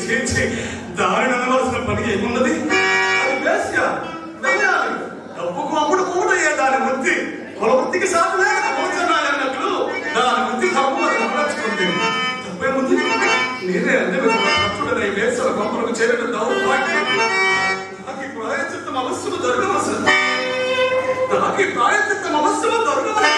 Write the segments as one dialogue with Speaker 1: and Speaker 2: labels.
Speaker 1: దారిని అనవలసిన పని ఏమున్నది? అది వేశ్య, వెళ్ళాలి. డబ్బుకు అప్పుడు కూడయ్యే దాని వృత్తి కుల వృత్తికి సాగు లేక భోజనాలు అన్నట్లు దాని వృత్తి తప్పు అది నమ్మచ్చుకుంది. తప్పేముంది? నేనే అన్ని వేసవ గొప్పలకు చేరడం దౌర్భాగ్యం. నాకు ఈ ప్రాయశ్చిత్తం అవశ్యము దొరకవలసింది. నాకు ఈ ప్రాయశ్చిత్తం అవశ్యము దొరకవలసింది.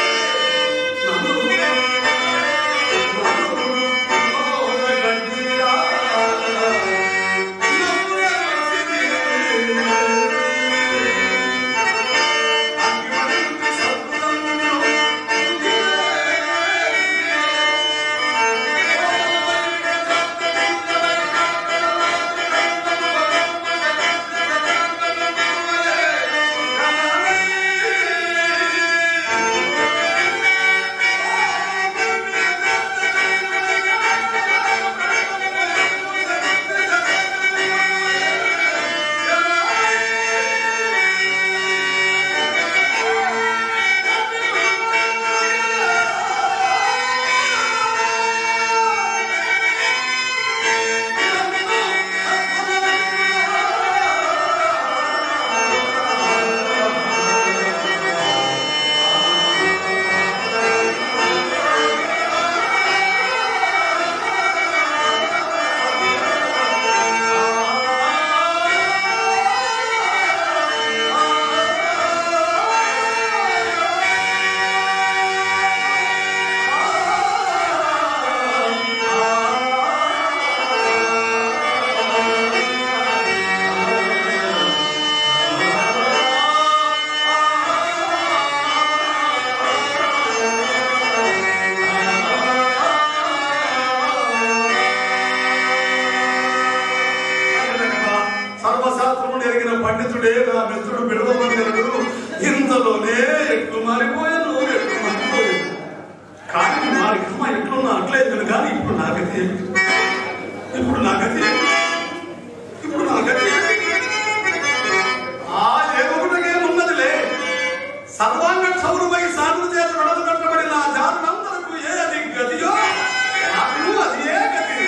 Speaker 1: పండితుడే నా మిత్రుడు బిడవమన్నాడు. ఇంతలోనే ఎట్లు మారిపోయాను, ఎట్లు మారిపోయాను. కానీ మారికమ్మ ఎట్లున్నా అట్లేదు కానీ ఇప్పుడు నా గతి ఏమిటి? ఇప్పుడు నా గతి ఏమిటి? ఇప్పుడు నా గతి ఏమిటి? ఏమొకటిగా ఉన్నదిలే. సర్వాంగ క్షౌరమై సాధు చేత విడలు కట్టబడిన ఆ జాతులందరకు ఏది గతియో నాకు అది ఏ గతి.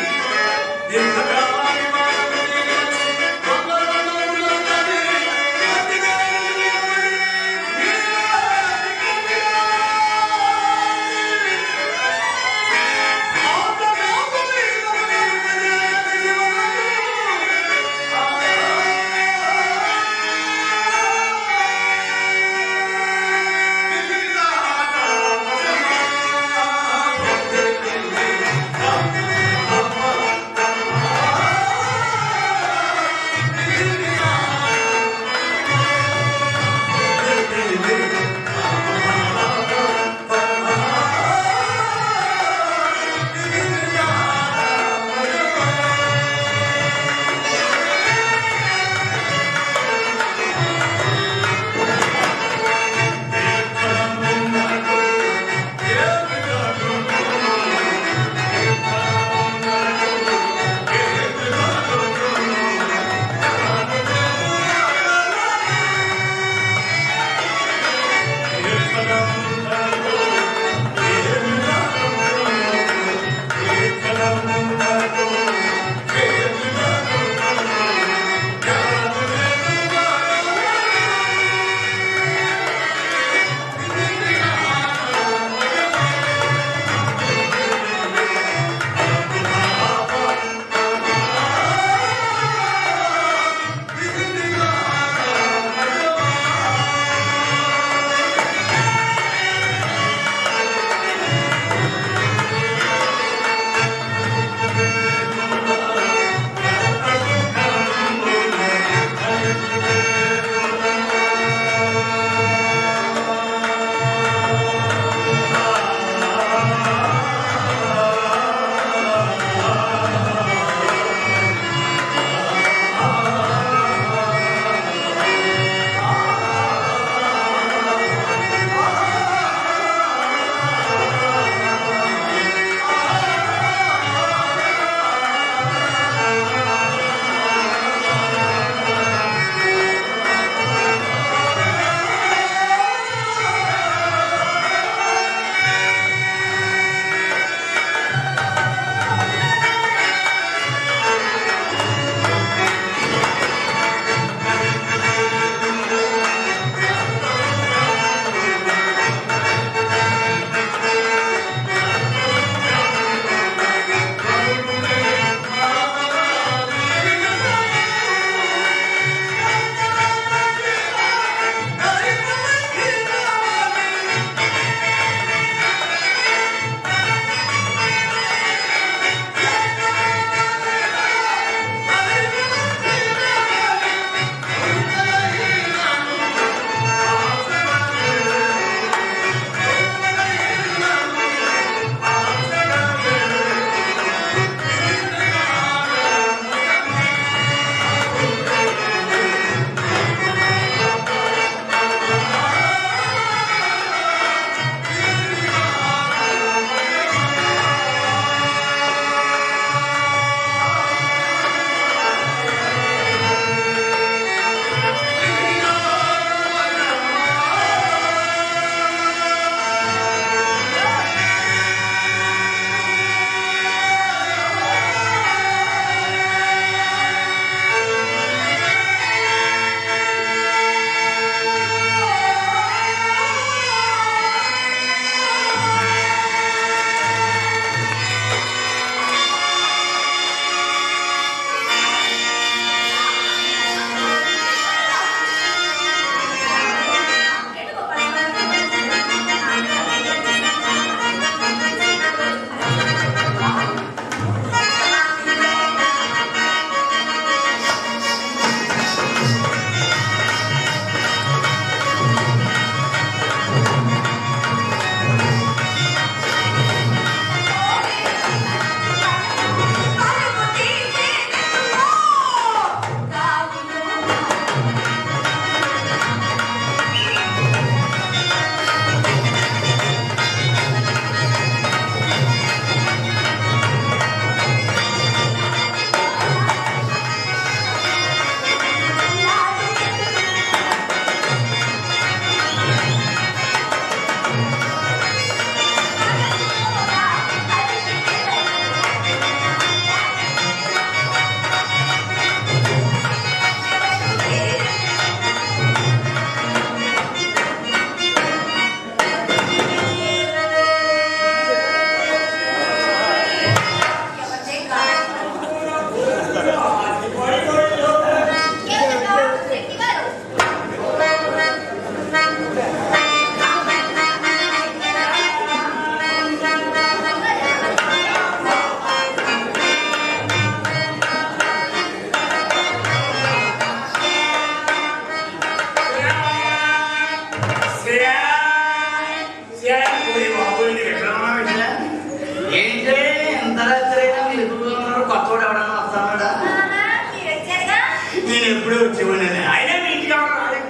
Speaker 1: నేను ఎప్పుడూ వచ్చేవాడిని. అయినా మీ ఇంటికి ఎవరు రాలేక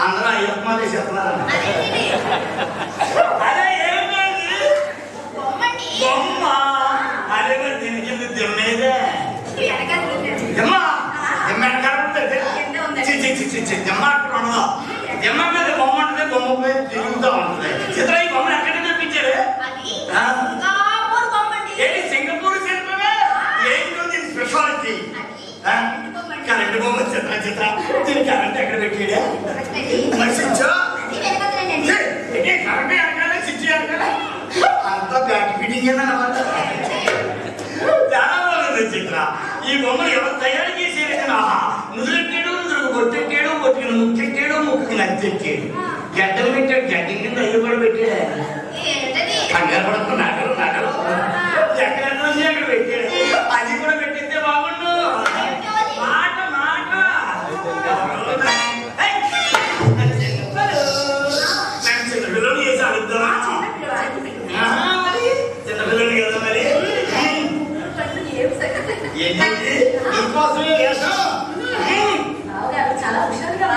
Speaker 1: అందరూ అయ్యప్ప మాదే చెప్తున్నారు. అదే ఏమి బొమ్మ అదే మరి దీనికి తిమ్మేదే దిమ్మ దిమ్మ ఎక్కడ ఉంటుంది? దిమ్మ అక్కడ ఉండదు. దిమ్మ మీద బొమ్మ ఉంటుంది, బొమ్మ మీద తిరుగుతూ ఉంటుంది. చిత్ర ఈ బొమ్మను ఎక్కడ తెప్పించారు? ఏంటి సింగపూర్ సెంటరే? ఏంటో దీని స్పెషాలిటీ? కరెంట్ బొమ్మ చిత్ర చిత్ర దీని కరెంట్ ఎక్కడ పెట్టాడే? కరెంట్ ఎనకాలే స్విచ్ ఎనకాలే అంతా బ్యాక్ ఫిట్టింగ్ అన్నమాట. చాలా బాగుంది చిత్ర. ఈ బొమ్మలు ఎవరు తయారు చేసేది? నుదులెట్టాడు, నుదురు బొట్టెట్టాడు, బొట్టుకుని ముక్కెట్టాడు, ముక్కుకి నచ్చెట్టాడు, గడ్డలు పెట్టాడు, గడ్డ కింద అయ్యి కూడా పెట్టాడు. కంగారు పడుతూ నగలు నగలు ఎక్కడ అక్కడ పెట్టాడు. అది కూడా పెట్టిస్తే బాగుండు. మాట మాట చిన్నపిల్లలు చేసి అడుగుతావా? చిన్నపిల్లలు కదా మరి. ఏంటంటే నీకోసమే వేషం.
Speaker 2: చాలా హుషారుగా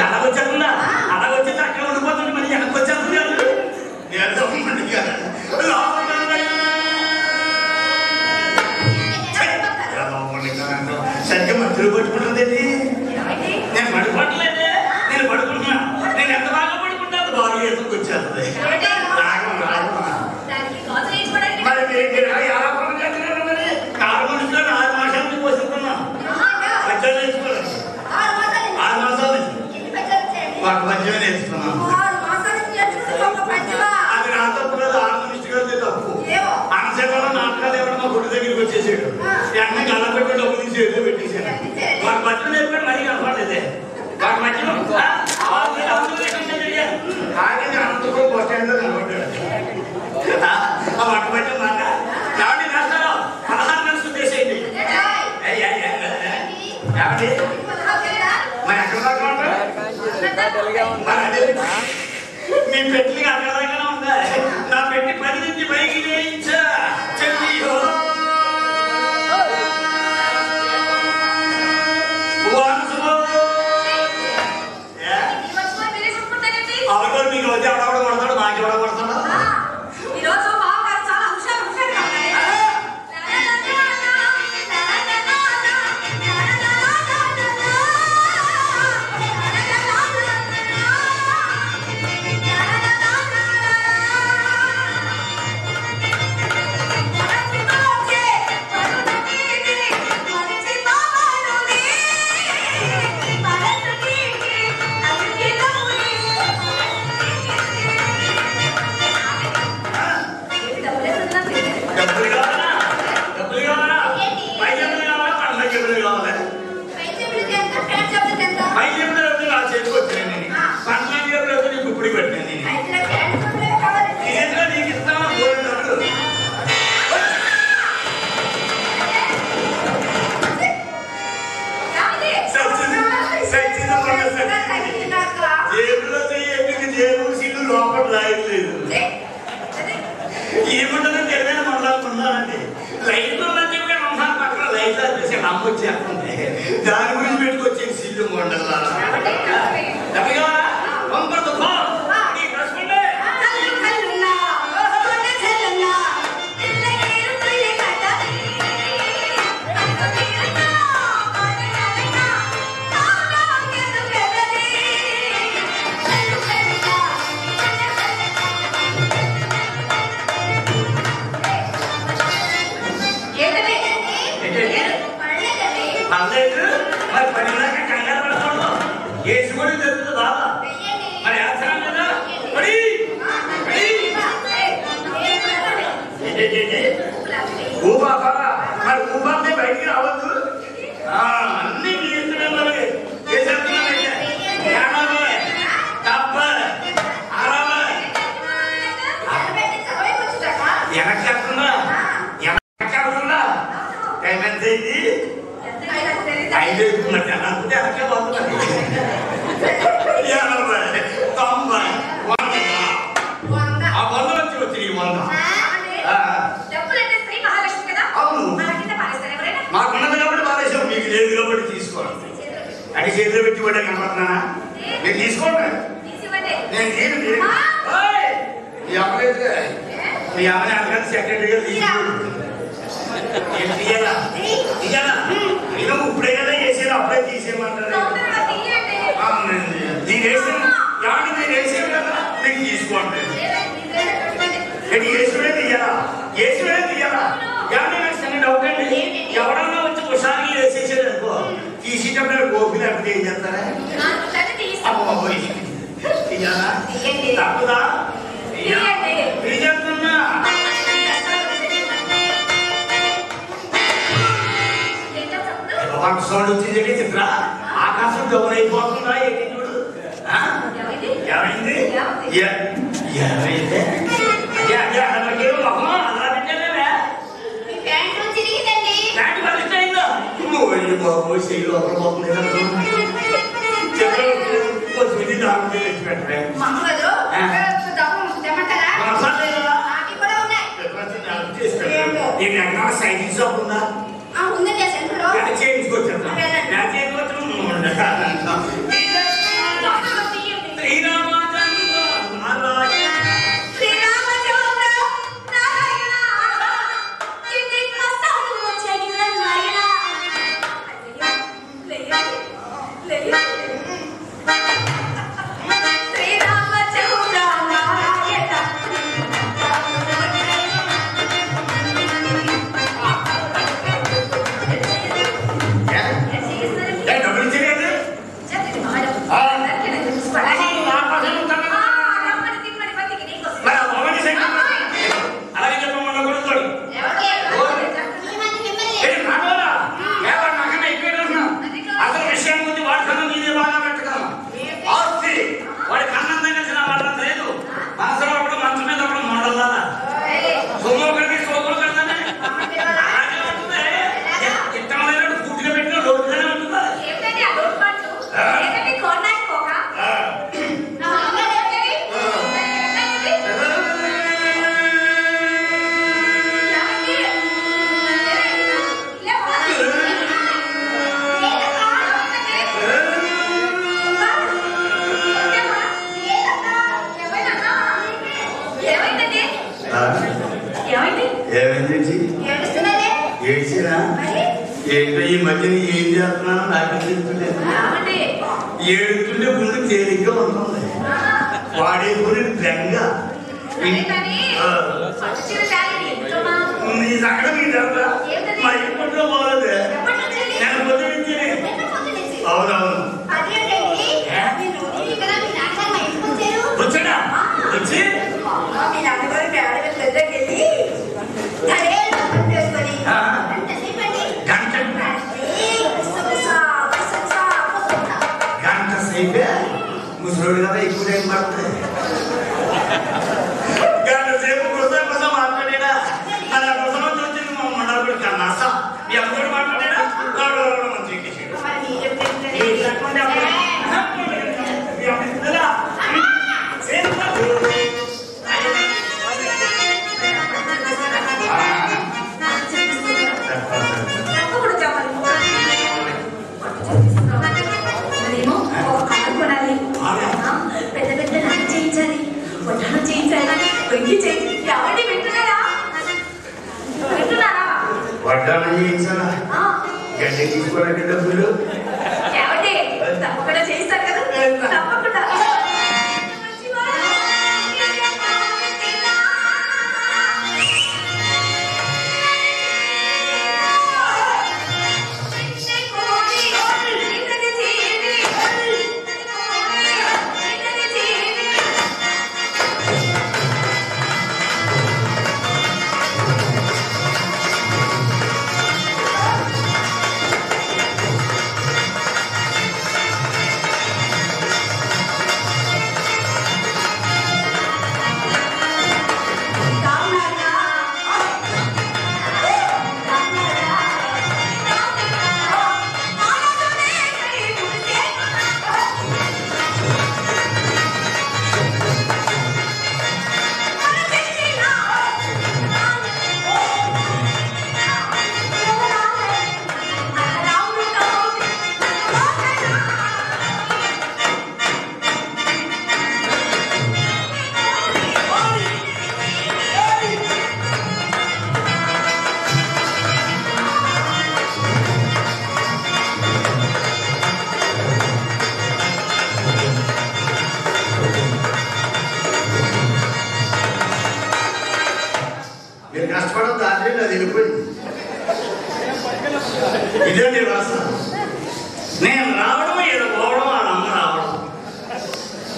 Speaker 1: అలాగొచ్చేస్తుందా? అలాగొచ్చేది అక్కడ ఉండిపోతుంది. మరి వెనక్కి వచ్చేస్తుంది. సరిగ్గా మధ్యలో పట్టుకుంటుందండి. నేను పడుకోవట్లేదే, నేను పడుకుంటున్నా. నేను ఎంత బాగా పడుకుంటా అంత బాగా ఎదురుకు వచ్చేస్తుంది. మరి మీరు ఎలా పనులు చేస్తున్నారు? మరి 4 మనుషులు 6 మాసాలు పోషిస్తున్నా. మధ్యలో నేర్చుకోలేదు. 6 మాసాలు ఒక మధ్యలో నేర్చుకున్నాను. అది నా తప్పు కదా, 6 నిమిషాలు తప్పు. అనసేపలో నాటకాలు ఎవరు మా గుడి దగ్గరికి వచ్చేసాడు. వెంటనే కళ్ళ పెట్టి డబ్బు తీసి ఏదో పెట్టేశాడు. వాటి మధ్యలో నేర్పడి మరీ కనపడలేదే. వాటి మధ్యలో ఆగి అనంతపురం బస్ స్టాండ్ లో కనపడ్డాడు. వాటి మధ్య మాట ఎవరి రాష్ట్రాలు 16 నెలలు చేసేయండి. మరి ఎక్కడ దాకా ఉంటారు? మీ పెట్టి అక్కడ దాకా ఉందా? నా పెట్టి 10 నుంచి పైకి వేయించా చెప్పి అవగారు మీకు వచ్చి ఎవడెవడ కొడతాడు, మాకు ఎవడ కొడతాడు. వచ్చేస్తుంది. దాని గురించి పెట్టుకొచ్చేది సిల్లు మండలా మరి పడినాక కంగారు పడకూడదు. వేసుకొని జరుగుతుంది బాబా మరి వేస్తాం కదా. పడి ఊబాబా మరి ఊబాబే బయటికి రావద్దు. అన్ని నియంత్రణలో చేసేస్తున్నానంటే తప్ప వెనక్కేస్తుందా వెనక్కేస్తుందా టైం ఎంత అయింది? 5 అనుకుంటే వెనకే పోతున్నాను. 80, 90, 100 ఆ 100 నుంచి వచ్చింది 100. అవును మాకున్నది కాబట్టి బాధేశాం. మీకు లేదు కాబట్టి తీసుకోండి. అది చేతిలో పెట్టి కూడా కనపడుతున్నానా? నేను తీసుకోండి. నేను తీరు మీ అమ్మలేదు మీ అమ్మని అంతకంటే సెక్రటరీగా తీసుకోండి. తీయాలా తీయాలా నేను ఇప్పుడే కదా చేసాను. అప్పుడే తీసేయమంటారు. నేను వేసాను కాబట్టి నేను వేసాను కదా నేను తీసుకోండి. నేను వేసుడే తీయాలా వేసుడే తీయాలా కానీ నాకు చిన్న డౌట్ అండి. ఎవరన్నా వచ్చి ఒకసారి వేసేసాడు అనుకో తీసేటప్పుడు గోపి లేకపోతే ఏం చేస్తారా? తీయాలా తప్పుదా తీసేస్తున్నా సౌండ్ వచ్చింది చిత్ర. ఆకాశం డబ్బులైపోతుందా ఏంటి చూడు. ఏమైంది ఏమైంది మొహమా అలా పెట్టానే ప్యాంట్ పరిస్థితి బాబు శైలి ఒకరు పోతుంది. దాని తెచ్చి పెట్టలే నీకు ఎక్కడ సైకిల్ షాప్ ఉందా? చేయించుకొచ్చాను ఏడ్చినా ఏంటో ఈ మధ్యన ఏం చేస్తున్నానో నాకు తెలుసులేదు. ఏడుతుంటే గుండె తేలిగ్గా ఉంటుంది. వాడే గురి బెంగ నీ సంగతి మీకు తెలుసా? మా ఇంట్లో పోలేదు నేను పొద్దున్నే. అవునవును వచ్చాడా వచ్చి గంట సేపే ముసలోడు కదా ఎక్కువ టైం పడుతుంది. గంట సేపు కోసం మాట్లాడా అలా కోసం వచ్చింది. మా వడ్డానం చేయించాలా? గడ్డి తీసుకోవాలంటే డబ్బులు
Speaker 2: తప్పకుండా చేయిస్తారు కదా, తప్పకుండా.
Speaker 1: కష్టపడడం దాంట్లో అది వెళ్ళిపోయింది. ఇదేంటి రాస నేను రావడం ఏదో పోవడం ఆ అమ్మ రావడం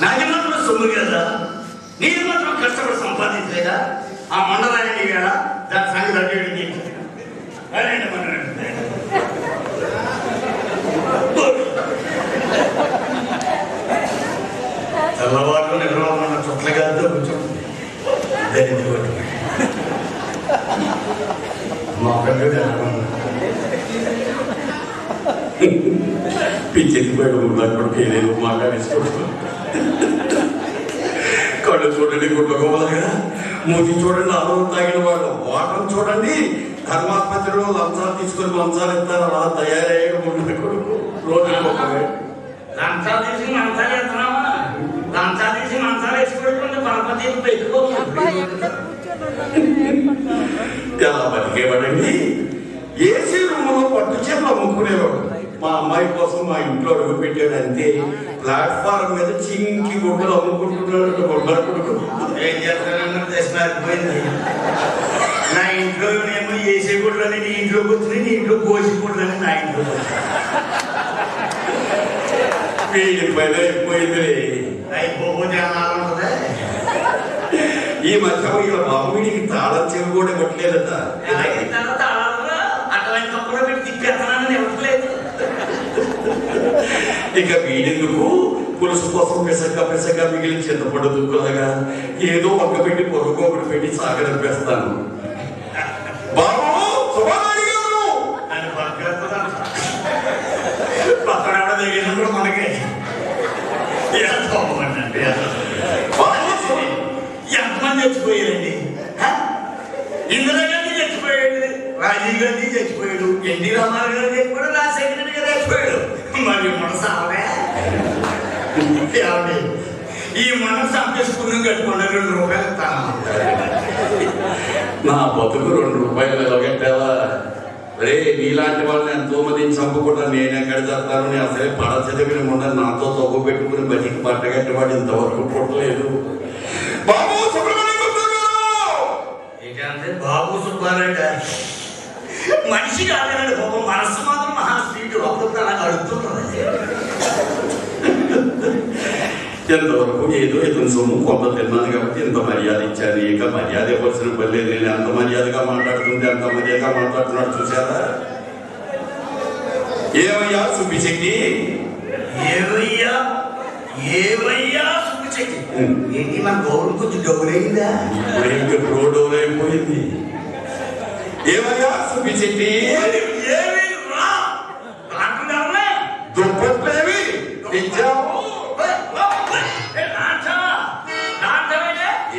Speaker 1: నాది మాత్రం సొమ్ము కదా, నీది మాత్రం కష్టపడి సంపాదించలేదా? ఆ మండలాన్ని కదా దాని సంగతి అడ్డేది తెల్లవాళ్ళు నిద్రమన్న చుట్లగా కొంచెం మా పిల్లలు పిచ్చెత్తిపోయాడు ముళ్ళప్పుడు లేదు మాట్లాడేసుకోవచ్చు. కళ్ళు చూడండి గుడ్లకోవాలిగా, మూతి చూడండి అన్నం తాగిన వాళ్ళు, వాటం చూడండి ధర్మాస్పత్రిలో లంచాలు తీసుకొని లంచాలు ఇస్తారు. అలా తయారయ్యాడు ముందు కొడుకు రోజు లంచాలు తీసి మంచాలు వేస్తున్నామా? లంచాలు తీసి మంచాలు వేసుకుంటే పరపతి పెట్టుకోవాలి. ఎలా బతికేవాడండి? ఏసీ రూమ్లో పట్టు చేపలు అమ్ముకునేవాడు. మా అమ్మాయి కోసం మా ఇంట్లో అడుగు పెట్టాడు అంతే. ప్లాట్ఫారం మీద చింకి గుడ్డలు అమ్ముకుంటున్నాడు గుడ్డ కొడుకు. ఏం చేస్తానన్నది దశమారిపోయింది. నా ఇంట్లో ఏమో ఏసీ గుడ్లని నీ ఇంట్లోకి వచ్చినాయి, నీ ఇంట్లో కోసి గుడ్లని నా ఇంట్లో అయిపోయింది. అయిపోతే అలా ఉంటుంది. ఈ మధ్య ఇలా బాబుడికి తాళం చెవి కూడా ఇవ్వట్లేదట. ఇక వీడెందుకు పులుసు కోసం పిసగా మిగిలిన చింతపండు దుక్కులాగా ఏదో ఒక్క పెట్టి పొరగొకటి పెట్టి సాగనిపేస్తాను. బాబు అని పక్కన దిగినప్పుడు మనకి ఎంతమంది చచ్చిపోయారండి? ఇందిరా గాంధీ చచ్చిపోయాడు, రాజీవ్ గాంధీ చచ్చిపోయాడు, ఎన్టీ రామారావు గారు చచ్చిపోయాడు, రాజశేఖర రెడ్డి గారు చచ్చిపోయాడు. మరి మనసు అవే ఈ మనసు సంపేసుకుని కట్టుకున్న 2 రూపాయలు ఇస్తాను. నా బతుకు 2 రూపాయలు ఎలాగెట్టాలా? రే నీలాంటి వాళ్ళని ఎంతో మందిని చంపుకుంటా నేను ఎక్కడ చేస్తాను? నేను అసలే పడచదివిన ఉండదు. నాతో తగ్గు పెట్టుకుని బతికి పట్టగట్టేవాడు ఇంతవరకు పుట్టలేదు. బాబు ఏంటంటే బాబు సుబ్బారావు గారు మనిషి కాదండి బాబు, మనస్సు మాత్రం మహాస్పీడ్ అప్పుడు అలా అడుగుతున్నది. ఎంతవరకు ఏదో ఇతని సొమ్ము కొంత తిన్నాను కాబట్టి ఇంత మర్యాద ఇచ్చాను. ఇక మర్యాద ఇవ్వాల్సిన పని లేదు. నేను అంత మర్యాదగా మాట్లాడుతుంటే అంత మర్యాదగా మాట్లాడుతున్నాడు చూసారా? ఏమయ్యా సుబ్బిశెట్టి, ఏమయ్యా సుబ్బిశెట్టి, ఏంటి మన గౌరవం కొంచెం డౌలైందా? ఎప్పుడో డౌలైపోయింది. ఏమయ్యా సుబ్బిశెట్టి, దుప్పట్లేవి తెచ్చావు?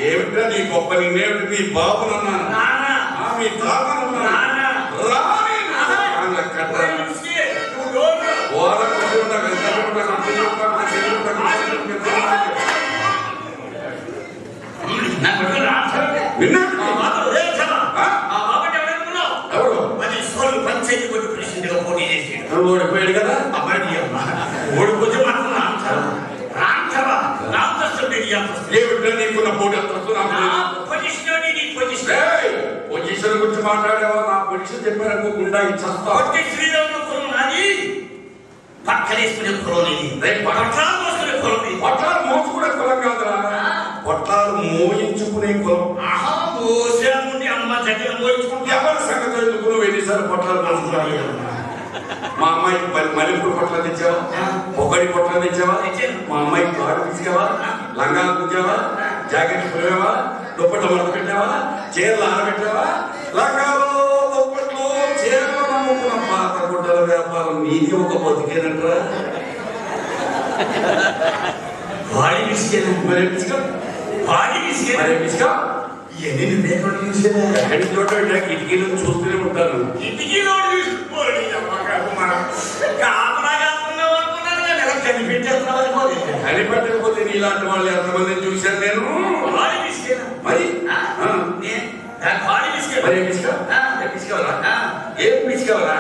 Speaker 1: ఏమిటా నీ గొప్ప? నేనేమిటి నీ బాబునన్నా మీ తాతనన్నా
Speaker 3: వచ్చి మాట్లాడావా నా పరీక్ష చెప్పారనుకోకుండా ఇచ్చేస్తా
Speaker 1: శ్రీరాముడు నాది పక్కనేసుకునే పొలం పట్టాలు మోసుకునే పొలం
Speaker 3: పట్టాలు మోసుకునే కులం కాదురా పట్టాలు మోయించుకునే కులం
Speaker 1: మోసాముండి అమ్మ దగ్గర మోయించుకుంటే
Speaker 3: ఎవరి సంగతి ఎందుకు నువ్వు ఎన్నిసార్లు పట్టాలు మోసుకున్నావు మా అమ్మాయికి మల్లెపూడి పొట్ల తెచ్చావా పొగడి పొట్ల తెచ్చావా మా అమ్మాయికి గాడు తీసుకెవా లంగాలు కుట్టావా జాకెట్ కురివావా దుప్పట్లు మడత పెట్టావా చీరలు ఆరబెట్టావా లంగాలు దుప్పట్లు చీరలు నమ్ముకున్న పాత గుడ్డల వ్యాపారం నీది ఒక బతికేనంటరా
Speaker 1: వాడి విసిగేనా
Speaker 3: మరే పిసుక
Speaker 1: వాడి విసిగేనా
Speaker 3: మరే పిసుక
Speaker 1: ఎన్ని నువ్వేకుండా చూసేదా
Speaker 3: ఎక్కడి చోట కిటికీలో చూస్తూనే ఉంటాను
Speaker 1: కిటికీలో చూసుకోండి
Speaker 3: కనిపెట్టకపోతే నీలాంటి వాళ్ళు ఎంతమందిని చూశాను నేను మరి మరి పిసుకవరా ఏం పిసుకవరా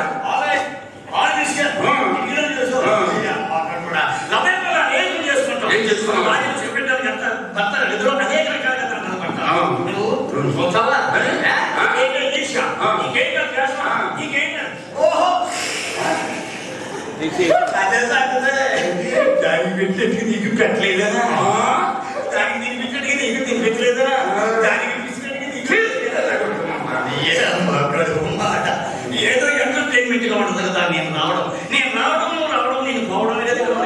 Speaker 3: ఏం చేస్తున్నావు
Speaker 1: అనేక రకాలుగా దానికి పెట్టేట్టుగా నీకు పెట్టలేదా దానికి తినిపించడానికి నీకు తినిపించలేదా దానికి ఏదో ఎంటర్టైన్మెంట్ గా ఉంటుంది కదా నేను రావడం నేను పోవడం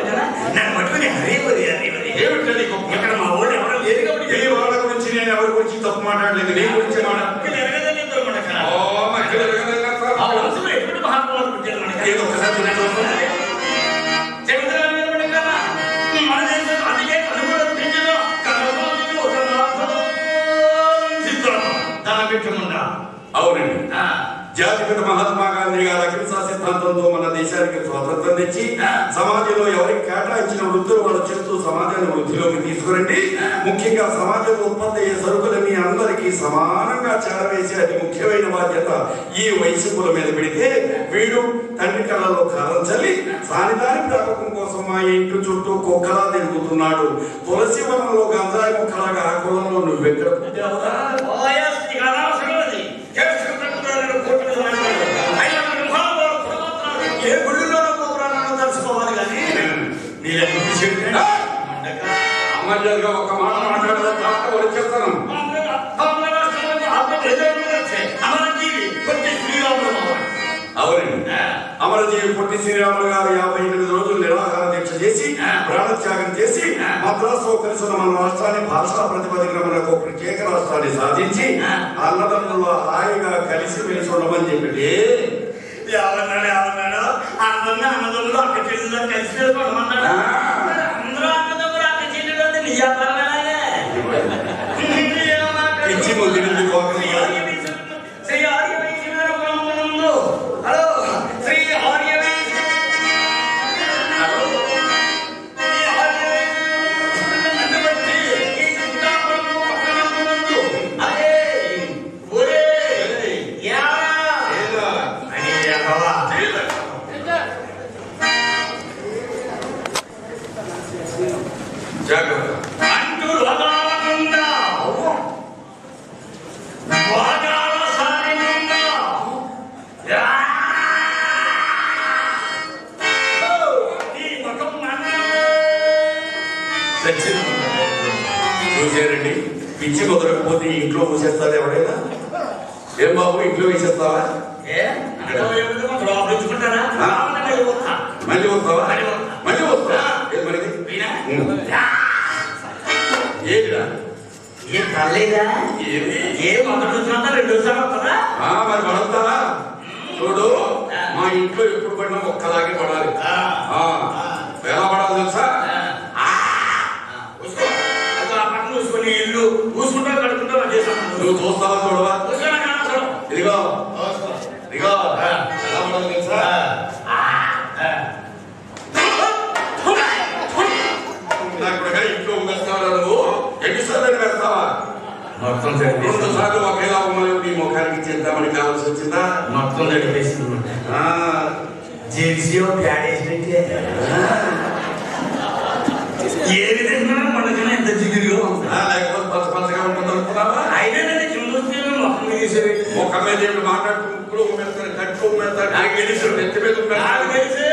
Speaker 1: కదా నన్ను పట్టుకుని హరే ఏమిటది ఇక్కడ మా వాళ్ళు ఎవరో లేదు కాబట్టి
Speaker 3: ఈ వాళ్ళ గురించి నేను ఎవరి గురించి తప్పు మాట్లాడలేదు నీ గురించి
Speaker 1: ఎటువంటి మహాత్మాలు పుట్టారు మనకి
Speaker 3: ఏదో ఒకసారి
Speaker 1: మన దేశం అందుకే కనుగొన
Speaker 3: అవునండి జాతిపిత మహాత్మా గాంధీ గారి అహింసా సిద్ధాంతంతో మన దేశానికి స్వాతంత్రం తెచ్చి సమాజంలో ఎవరికి కేటాయించిన వృత్తులు వాళ్ళు చేస్తూ సమాజాన్ని వృద్ధిలోకి తీసుకురండి ముఖ్యంగా సమాజంలో ఉత్పత్తి అయ్యే సరుకులని అందరికీ సమానంగా చేరవేసే అతి ముఖ్యమైన బాధ్యత ఈ వయస్కుల మీద పెడితే వీడు తండ్రి కళ్ళలో కారం చల్లి సానిదాని ప్రాపకం కోసం మా ఇంటి చుట్టూ కుక్కలా తిరుగుతున్నాడు తులసి వనంలో గంజాయి ముక్కలాగా ఆ కులంలో నువ్వెక్కడ పుట్టావురా
Speaker 1: ఏ గుడిలోనో గోపురాలను తెలుసుకోవాలి కానీ
Speaker 3: అమర్యాదగా ఒక మాట మాట్లాడదా తాత వచ్చేస్తాను అవునండి అమరజీవి పొట్టి శ్రీరాములు గారు 58 రోజులు నిరాహార దీక్ష చేసి ప్రాణత్యాగం చేసి మద్రాసులో కలిసిన మన రాష్ట్రాన్ని భాషా ప్రతిపాదికలకు ప్రత్యేక రాష్ట్రాన్ని సాధించి అన్నదమ్ములు హాయిగా కలిసి మెలిసి ఉండమని చెప్పి
Speaker 1: ఏమన్నాడు అన్నదమ్ములు అక్క చెల్లెలు కలిసి వెళ్ళిపోమన్నాడు అందరూ అన్నదమ్ములు అక్క చెల్లెలు నీ
Speaker 3: పిచ్చి ముద్దు
Speaker 1: శ్రీ ఆర్య హలో శ్రీ ఆర్య అంటూ రథాలనుందా వాగాల సారినుందా ఈ ముఖం
Speaker 3: చూసారండి పిచ్చి మొదలకపోతే ఇంట్లో మూసేస్తాడు ఎవడైనా ఏం బాబు ఇంట్లో వేసేస్తావా మళ్ళీ వస్తావా మళ్ళీ వస్తావా ఏదిరా
Speaker 1: ఏం పర్లేదా ఏ మొదటి వచ్చినా 2 సార్లు వస్తుందా
Speaker 3: మరి పడతావా చూడు మా ఇంట్లో ఎప్పుడు పడినా ఒక్కలాగే పడాలి ఎలా పడాలి తెలుసా
Speaker 1: చూసుకొని ఇల్లు చూసుకుంటా కడుకుంటా చేస్తాను
Speaker 3: నువ్వు చూస్తావా చూడవా ఇదిగో ఇదిగో ఎలా పడాలి తెలుసా ఇంట్లో వేస్తావా నువ్వు ఎన్నిసార్లు వేస్తావా
Speaker 1: మొత్తం
Speaker 3: 2 సార్లు ఒకేలా ఉమ్మలు నీ ముఖానికి చేద్దామని కావాల్సి వచ్చిందా
Speaker 1: మొత్తం నడిపేసింది జెర్సీయో ప్యాడ్ వేసినట్టే ఏ విధంగా మనకన్నా ఎంత జిగురుగా ఉంది
Speaker 3: లేకపోతే పచ్చ పచ్చగా ఉంటుంది అనుకున్నావా
Speaker 1: అయినా చూస్తే మొత్తం తీసేవి
Speaker 3: ఒక మీద ఏమి మాట్లాడుకుంటూ కట్టు నాకు తెలుసు నెత్తి మీద
Speaker 4: నాకు తెలుసు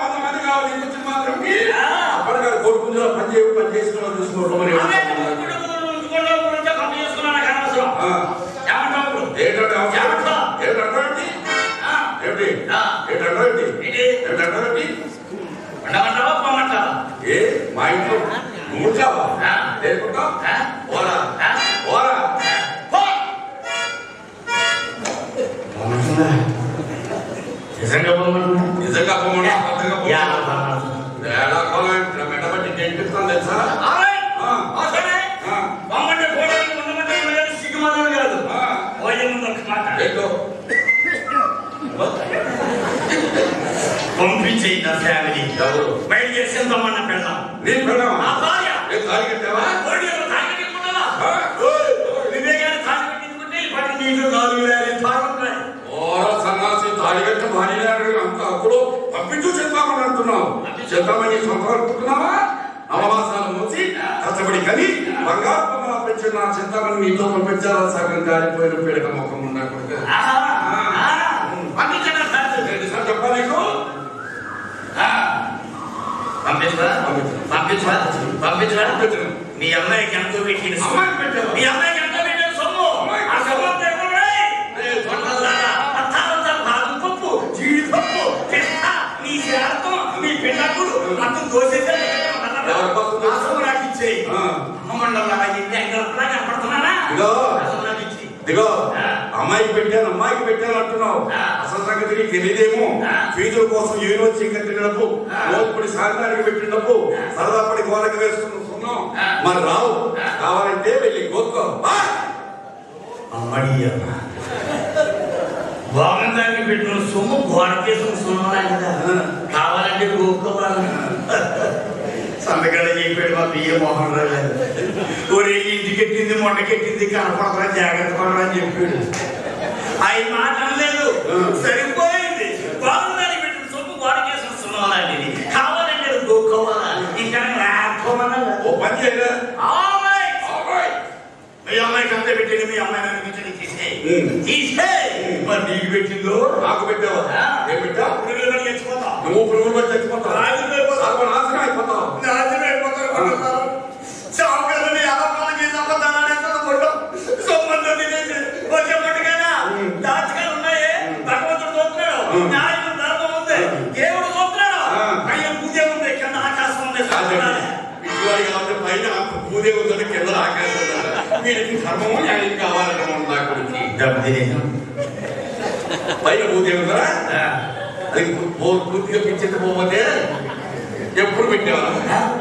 Speaker 3: కొంతమంది కావాలి ఇంకొచ్చిన మాత్రం అప్పటిగా కోరుకుందో పని చేసుకున్నా చూసుకోవడం ఏ మా ఇంట్లో నువ్వుంటావా లేకుండా ఓరా ఓరా
Speaker 4: నిజంగా
Speaker 3: నిజంగా పోమన్నా మెడబట్టి నేర్పిస్తాను తెలుసా
Speaker 4: పంపించేయి నా ఫ్యామిలీ బయట చేసిన తమ్మన్న పెళ్ళాం
Speaker 3: నేను పెళ్ళాం
Speaker 4: ఆ భార్య
Speaker 3: తాగి కట్టావా
Speaker 4: నువ్వే కానీ తాగి పెట్టించుకుంటే ఇప్పటి నీళ్ళు 4,000
Speaker 3: సన్నాసి తాడిగట్ట భార్య అంత అప్పుడు పంపించు చెప్తామని అంటున్నావు చెప్తామని సంపర్కున్నావా అవమాసాలు మోసి కష్టపడి కని బంగారు బొమ్మల పెంచిన నా చింతామని నీతో పంపించాలా సగం కాలిపోయిన పిడక ముఖం ఉండకూడదు చెప్పా నీకు
Speaker 4: పంపించరా మీ అమ్మాయికి ఎంతో పెట్టిన మీ అమ్మాయికి ఎంతో పెట్టిన సొమ్ము ఆ సొమ్ము పప్పు జీడిపప్పు పిస్తా నీ శాతం మీ పిల్లప్పుడు మొత్తం దోసేసే నాకు ఇచ్చేయి కనపడుతున్నానా
Speaker 3: దిగో అమ్మాయికి పెట్టాను అంటున్నావు అసలు సంగతి నీకు తెలియదేమో ఫీజుల కోసం యూనివర్సిటీ కట్టిన డబ్బు లోపడి సాయంత్రానికి పెట్టిన డబ్బు సరదాపడి గోడకి వేసుకున్నాం మరి రావు కావాలంటే వెళ్ళి కోరుకో
Speaker 4: అమ్మడి బాగుందానికి పెట్టిన సొమ్ము గోడకేసిన సొమ్ము కావాలంటే కోరుకోవాలి సంతకాడ చెప్పాడు మా బియ్య మోహన్ రావు గారు ఒరే ఇంటికెట్టింది మొండకెట్టింది కనపడరా జాగ్రత్త పడరా అని చెప్పాడు అవి మాట్లాడలేదు సరిపోయింది బాగుందని పెట్టిన సొమ్ము గోడకేసిన సున్నాలాంటిది కావాలంటే గోక్కోవాలా ఇంకా రాసుకోమన్నా
Speaker 3: ఓ పని చేయరా
Speaker 4: మీ అమ్మాయికి అంతా పెట్టింది మీ అమ్మాయి నన్ను తీసే మరి నీకు పెట్టిందో
Speaker 3: నాకు పెట్టావా ఏం పెట్టా
Speaker 4: పురుగులు చచ్చిపోతా
Speaker 3: నువ్వు పురుగులు పడి చచ్చిపోతావు నాశనం అయిపోతావు
Speaker 4: చావుకలని ఆపాలకి సంబంధం తినేసి వచ్చే పట్టుకైనా దాచికాలు ఉన్నాయే భగవంతుడు చూస్తున్నాడు న్యాయం ధర్మం ఉంది దేవుడు చూస్తున్నాడు పైన పూజే ఉంది కింద ఆకాశం ఉంది
Speaker 3: కాబట్టి పైన పూజే ఉందని కింద ఆకాశం వీరికి ధర్మము న్యాయం కావాలన్నా నాకు పైన పూజే ఉందా అది పూర్తిగా పిచ్చెత్తి పోతే ఎప్పుడు పెట్టావా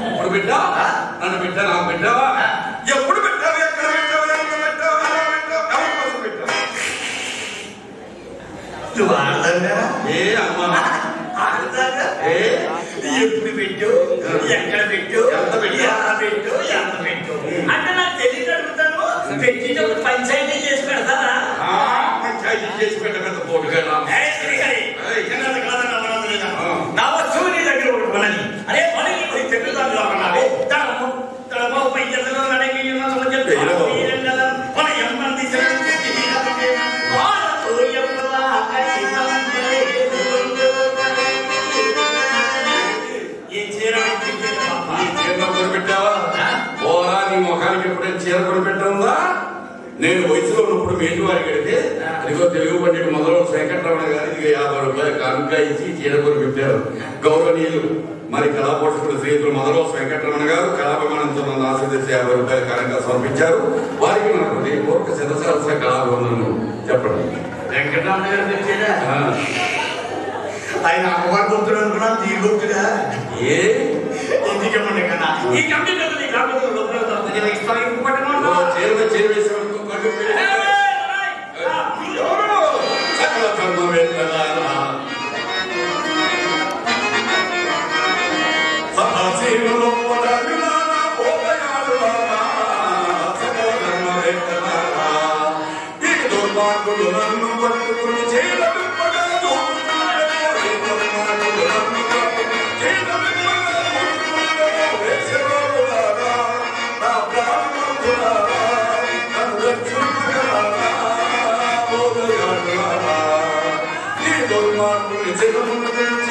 Speaker 3: ఇప్పుడు పెట్టావా నన్ను పెట్టా నాకు పెట్టావా ఎప్పుడు పెట్టావు ఎక్కడ పెట్టావు ఎంత పెట్టావు ఎలా పెట్టావు ఎవరి కోసం పెట్టావు ఏ అమ్మా
Speaker 4: ఎప్పుడు పెట్టు ఎక్కడ పెట్టు
Speaker 3: ఎంత పెట్టు
Speaker 4: ఎంత పెట్టు అంటే నాకు తెలియదు అడుగుతాను పెట్టినప్పుడు పంచాయతీ చేసి పెడతారా
Speaker 3: పంచాయతీ చేసి పెట్ట పోటుగా
Speaker 4: నా వస్తువు నీ దగ్గర ఉంటున్నాను అరే పని తెలుగుదాన్ని లోపడాలి పై చేతుల్లో మన ఎంతమంది
Speaker 3: పెట్టావా ఓరా నీ ముఖానికి ఎప్పుడైనా చీర కొని పెట్టావుందా నేను వయసులో ఉన్నప్పుడు మేటి వారికి కడితే అదిగో తెలుగు పండిట్ మొదలు వెంకటరమణ గారికి 50 రూపాయలు కానుక ఇచ్చి చీర కొని పెట్టారు గౌరవనీయులు మరి కళాపోషకుల శ్రీయులు మొదలు వెంకటరమణ గారు కళాభిమానంతో నన్ను ఆశీర్వదించి 50 రూపాయలు కానుక సమర్పించారు వారికి నాకు హృదయపూర్వక శతసహస్ర కళాభివందనలు చెప్పండి
Speaker 4: వెంకటరమణ గారు తెచ్చారా ఆయన అమ్మవారి గుర్తుడు అనుకున్నా తీ గుర్తుగా
Speaker 3: ఏ
Speaker 4: ఎందుకేమండి కదా ఈ కంప్యూటర్
Speaker 3: చీర వేసే సకల ధర్మవేత్తల సదాశివులో సకల ధర్మవేత్తల ఈ దుర్మార్గులు నన్ను పట్టుకుని చేయడం చిత్తమును